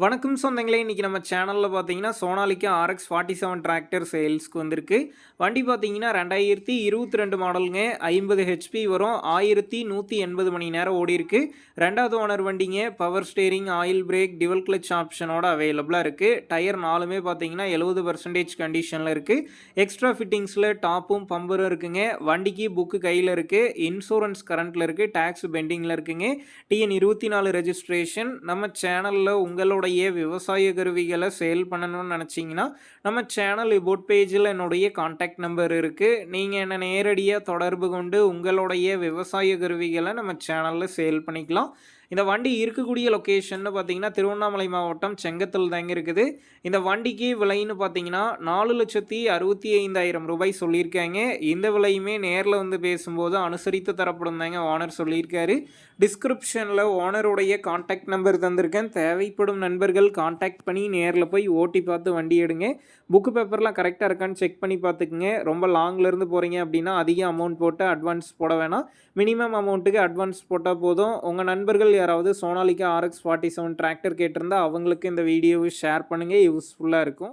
வணக்கம் சொந்தங்களே! இன்னைக்கு நம்ம சேனல்ல பார்த்தீங்கன்னா, சோனாலிக்கா RX 47 டிராக்டர் சேல்ஸ்க்கு வந்திருக்கு. வண்டி பார்த்தீங்கன்னா 2022 மாடலுங்க. 50 ஹெச்பி வரும். 1180 மணி நேரம் ஓடியிருக்கு. 2வது ஓனர் வண்டிங்க. Power steering, oil brake, dual clutch ஆப்ஷனோட அவைலபிளா இருக்கு. டயர் 4மே பார்த்தீங்கன்னா 70% கண்டிஷன்ல இருக்கு. எக்ஸ்ட்ரா ஃபிட்டிங்ஸ்ல டாப்பும், பம்பரும் இருக்குங்க. வண்டிக்கு புக்கு கையில இருக்கு. இன்சூரன்ஸ் கரண்ட்ல இருக்கு. டாக்ஸ் பெண்டிங்ல இருக்குங்க. TN 24 registration. நம்ம சேனல்ல உங்களுடைய விவசாய கருவிகளை சேல் பண்ணணும்னு நினச்சிங்கன்னா நம்ம சேனல் இபோட் பேஜில் என்னுடைய கான்டாக்ட் நம்பர் இருக்குது. நீங்கள் என்னை நேரடியாக தொடர்பு கொண்டு உங்களுடைய விவசாய கருவிகளை நம்ம சேனலில் சேல் பண்ணிக்கலாம். இந்த வண்டி இருக்கக்கூடிய லொக்கேஷன்னு பார்த்தீங்கன்னா திருவண்ணாமலை மாவட்டம் செங்கத்தில் தாங்க இருக்குது. இந்த வண்டிக்கு விலைன்னு பார்த்தீங்கன்னா 4,65,000 ரூபாய் சொல்லியிருக்காங்க. இந்த விலையுமே நேரில் வந்து பேசும்போது அனுசரித்து தரப்படும் தாங்க ஓனர் சொல்லியிருக்காரு. டிஸ்கிரிப்ஷனில் ஓனருடைய கான்டாக்ட் நம்பர் தந்திருக்கேன். தேவைப்படும் நண்பர்கள் கான்டாக்ட் பண்ணி நேரில் போய் ஓட்டி பார்த்து வண்டி எடுங்க. புக்கு பேப்பர்லாம் கரெக்டாக இருக்கான்னு செக் பண்ணி பார்த்துக்குங்க. ரொம்ப லாங்லேருந்து போகிறீங்க அப்படின்னா அதிக அமௌண்ட் போட்டு அட்வான்ஸ் போட வேணாம். மினிமம் அமௌண்ட்டுக்கு அட்வான்ஸ் போட்டால் போதும். உங்கள் நண்பர்கள் யாராவது சோனாலிக்கா RX 47 டிராக்டர் கேட்டிருந்தா அவங்களுக்கு இந்த வீடியோவை ஷேர் பண்ணுங்கள். யூஸ்ஃபுல்லாக இருக்கும்.